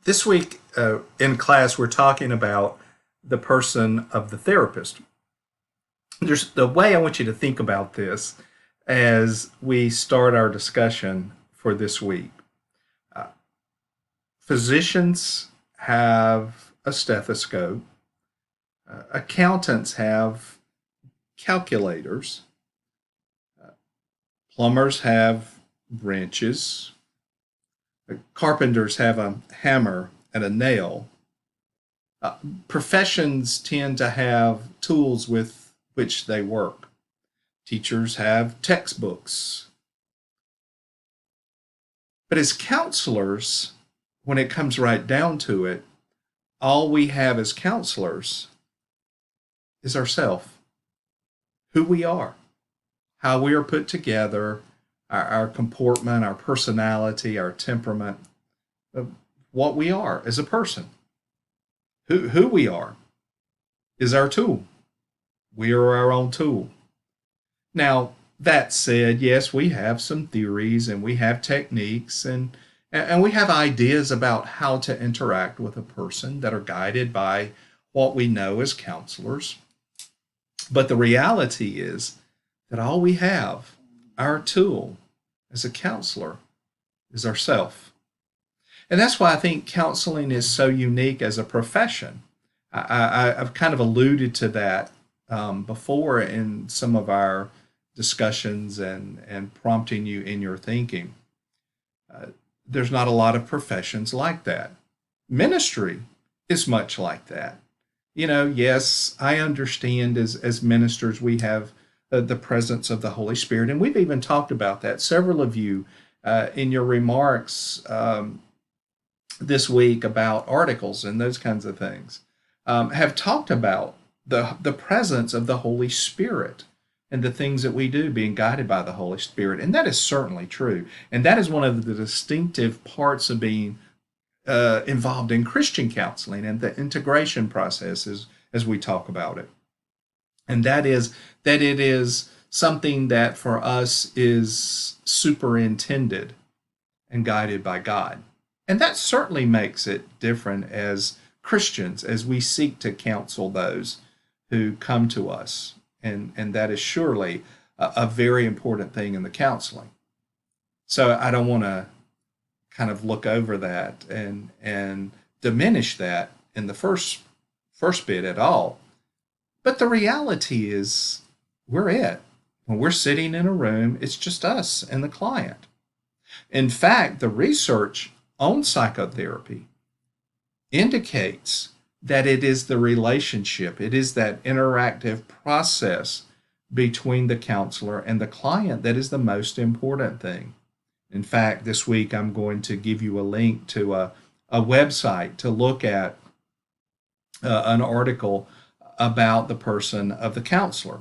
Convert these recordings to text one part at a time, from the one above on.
This week in class, we're talking about the person of the therapist. There's the way I want you to think about this as we start our discussion for this week. Uh, Physicians have a stethoscope, accountants have calculators, plumbers have wrenches, carpenters have a hammer and a nail. Uh, Professions tend to have tools with which they work. Teachers have textbooks. But as counselors, when it comes right down to it, all we have as counselors is ourself, who we are, how we are put together, our comportment, our personality, our temperament, what we are as a person. Who we are is our tool. We are our own tool. Now, that said, yes, we have some theories and we have techniques and we have ideas about how to interact with a person that are guided by what we know as counselors. But the reality is that all we have, our tool as a counselor, is ourself. And that's why I think counseling is so unique as a profession. I've kind of alluded to that before in some of our discussions and prompting you in your thinking. Uh, there's not a lot of professions like that. Ministry is much like that. Yes, I understand as ministers we have the presence of the Holy Spirit, and we've even talked about that. Several of you in your remarks this week about articles and those kinds of things have talked about the presence of the Holy Spirit and the things that we do being guided by the Holy Spirit. And that is certainly true. And that is one of the distinctive parts of being involved in Christian counseling and the integration process as we talk about it. And that is that it is something that for us is superintended and guided by God. And that certainly makes it different as Christians as we seek to counsel those who come to us. And that is surely a very important thing in the counseling. So I don't want to kind of look over that and diminish that in the first bit at all. But the reality is we're it. When we're sitting in a room, it's just us and the client. In fact, the research on psychotherapy indicates that it is the relationship, it is that interactive process between the counselor and the client that is the most important thing. In fact, this week I'm going to give you a link to a website to look at an article about the person of the counselor.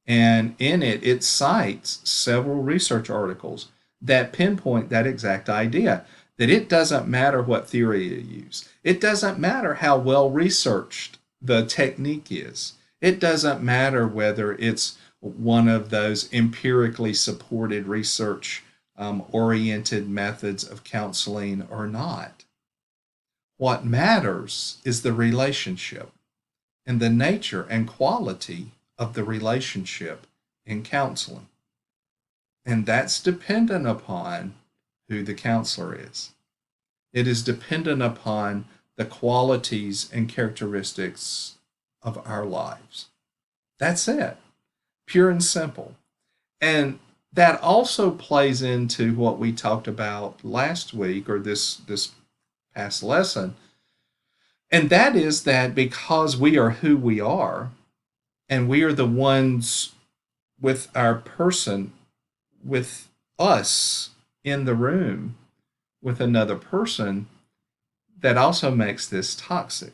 And in it, it cites several research articles that pinpoint that exact idea that it doesn't matter what theory you use, it doesn't matter how well researched the technique is, it doesn't matter whether it's one of those empirically supported research oriented methods of counseling or not. What matters is the relationship and the nature and quality of the relationship in counseling. And that's dependent upon who the counselor is. It is dependent upon the qualities and characteristics of our lives. That's it, pure and simple. And that also plays into what we talked about last week or this past lesson. And that is that because we are who we are, and we are the ones with our person, with us in the room with another person, that also makes this toxic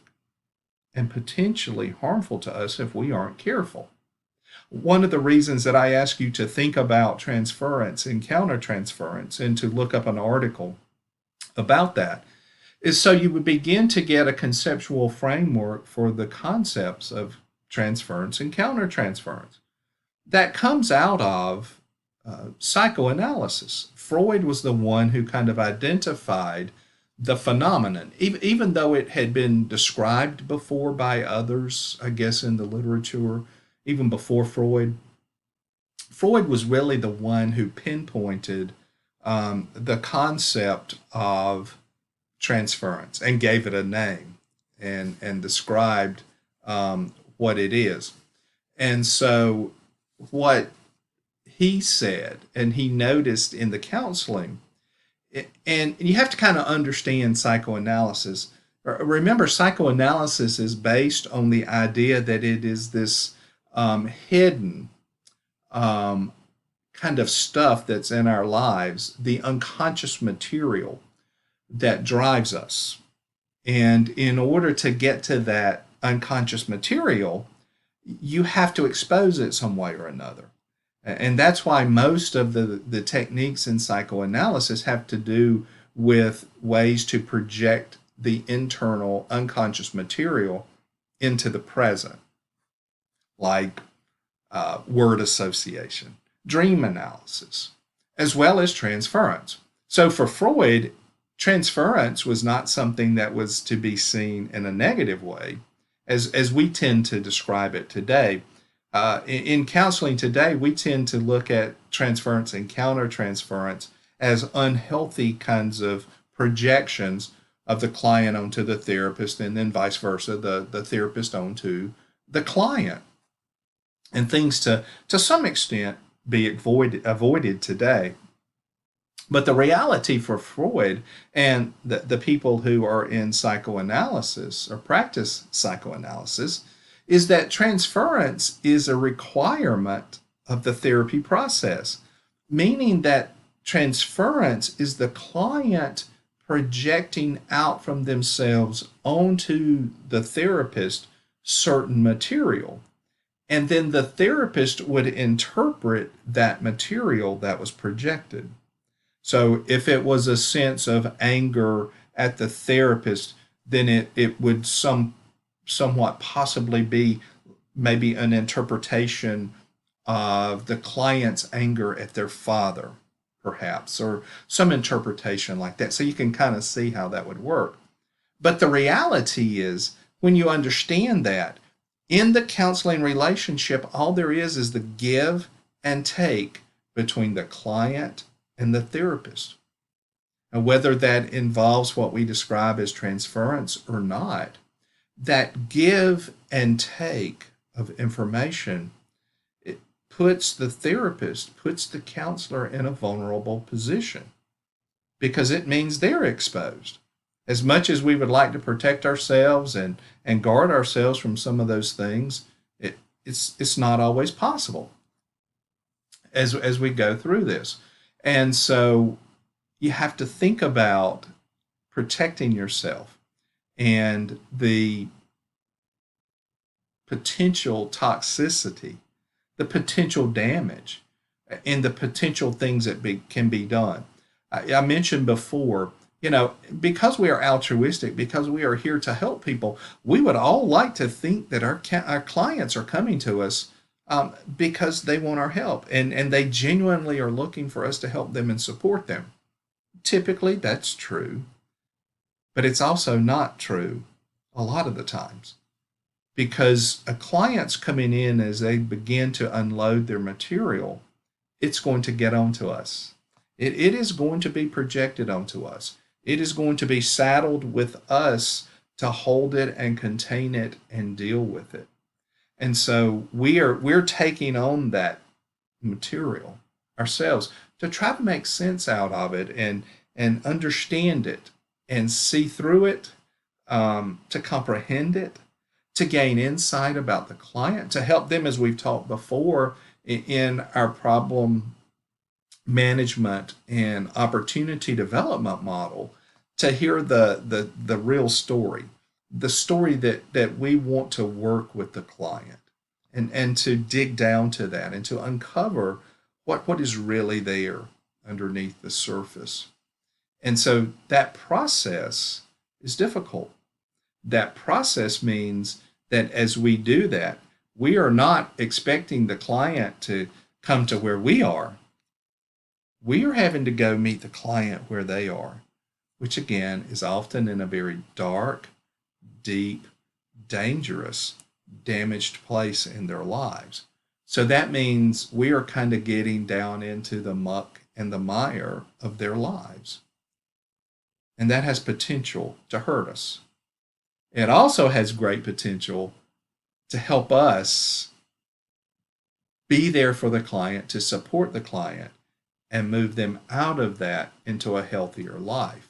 and potentially harmful to us if we aren't careful. One of the reasons that I ask you to think about transference and countertransference and to look up an article about that is so you would begin to get a conceptual framework for the concepts of transference and countertransference that comes out of psychoanalysis. Freud was the one who kind of identified the phenomenon, even though it had been described before by others, I guess, in the literature, even before Freud. Freud was really the one who pinpointed the concept of transference and gave it a name and described what it is. And so, what he said and he noticed in the counseling, and you have to kind of understand psychoanalysis. Remember, psychoanalysis is based on the idea that it is this hidden um, kind of stuff that's in our lives, the unconscious material that drives us. And in order to get to that unconscious material, you have to expose it some way or another. And that's why most of the techniques in psychoanalysis have to do with ways to project the internal unconscious material into the present, like word association, dream analysis, as well as transference. So for Freud, transference was not something that was to be seen in a negative way, as we tend to describe it today. In counseling today, we tend to look at transference and countertransference as unhealthy kinds of projections of the client onto the therapist, and then vice versa, the therapist onto the client, and things to some extent be avoided today. But the reality for Freud and the people who are in psychoanalysis or practice psychoanalysis is that transference is a requirement of the therapy process, meaning that transference is the client projecting out from themselves onto the therapist certain material. And then the therapist would interpret that material that was projected. So if it was a sense of anger at the therapist, then it would somewhat possibly be maybe an interpretation of the client's anger at their father, perhaps, or some interpretation like that. So you can kind of see how that would work. But the reality is, when you understand that, in the counseling relationship, all there is the give and take between the client and the therapist. And whether that involves what we describe as transference or not, that give and take of information, it puts the therapist, puts the counselor in a vulnerable position, because it means they're exposed. As much as we would like to protect ourselves and guard ourselves from some of those things, it's not always possible as we go through this. And so you have to think about protecting yourself and the potential toxicity, the potential damage, and the potential things that can be done. I mentioned before, because we are altruistic, because we are here to help people, we would all like to think that our clients are coming to us because they want our help, and they genuinely are looking for us to help them and support them. Typically, that's true, but it's also not true a lot of the times, because a client's coming in as they begin to unload their material, it's going to get onto us. It is going to be projected onto us. It is going to be saddled with us to hold it and contain it and deal with it. And so we're taking on that material ourselves to try to make sense out of it and understand it and see through it, to comprehend it, to gain insight about the client, to help them, as we've talked before, in our problem management and opportunity development model, to hear the real story, the story that we want to work with the client, and to dig down to that and to uncover what is really there underneath the surface. And so that process is difficult. That process means that as we do that, we are not expecting the client to come to where we are. We are having to go meet the client where they are. which again is often in a very dark, deep, dangerous, damaged place in their lives. So that means we are kind of getting down into the muck and the mire of their lives. And that has potential to hurt us. It also has great potential to help us be there for the client, to support the client, and move them out of that into a healthier life.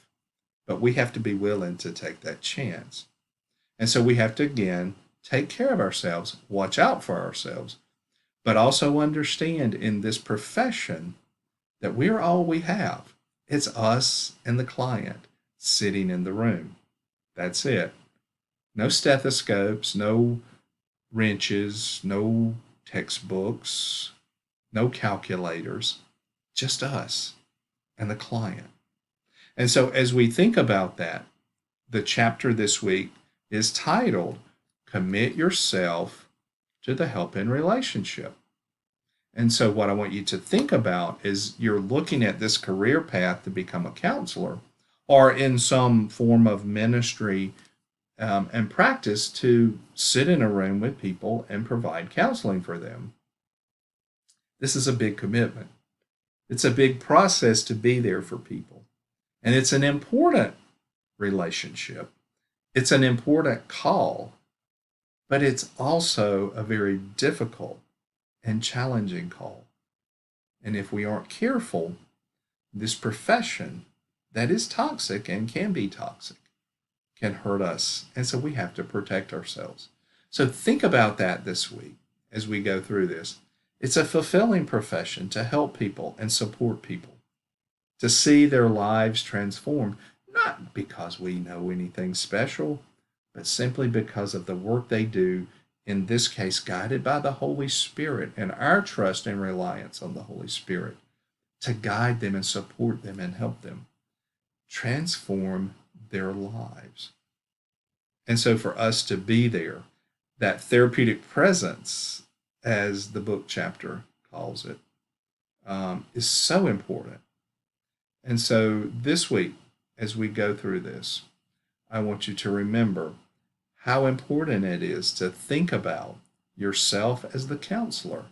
But we have to be willing to take that chance. And so we have to, again, take care of ourselves, watch out for ourselves, but also understand in this profession that we're all we have. It's us and the client sitting in the room. That's it. No stethoscopes, no wrenches, no textbooks, no calculators, just us and the client. And so as we think about that, the chapter this week is titled Commit Yourself to the Help-In Relationship. And so what I want you to think about is you're looking at this career path to become a counselor or in some form of ministry and practice to sit in a room with people and provide counseling for them. This is a big commitment. It's a big process to be there for people. And it's an important relationship. It's an important call, but it's also a very difficult and challenging call. And if we aren't careful, this profession that is toxic and can be toxic can hurt us. And so we have to protect ourselves. So think about that this week as we go through this. It's a fulfilling profession to help people and support people, to see their lives transformed, not because we know anything special, but simply because of the work they do, in this case, guided by the Holy Spirit and our trust and reliance on the Holy Spirit to guide them and support them and help them transform their lives. And so for us to be there, that therapeutic presence, as the book chapter calls it, is so important. And so this week, as we go through this, I want you to remember how important it is to think about yourself as the counselor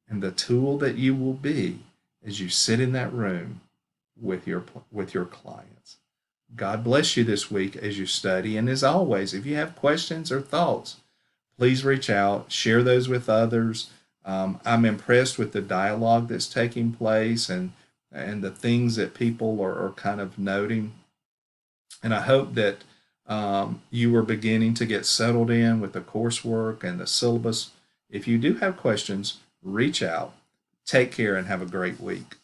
and the tool that you will be as you sit in that room with your clients. God bless you this week as you study. And as always, if you have questions or thoughts, please reach out, share those with others. I'm impressed with the dialogue that's taking place and the things that people are kind of noting. And I hope that you are beginning to get settled in with the coursework and the syllabus. If you do have questions, reach out. Take care and have a great week.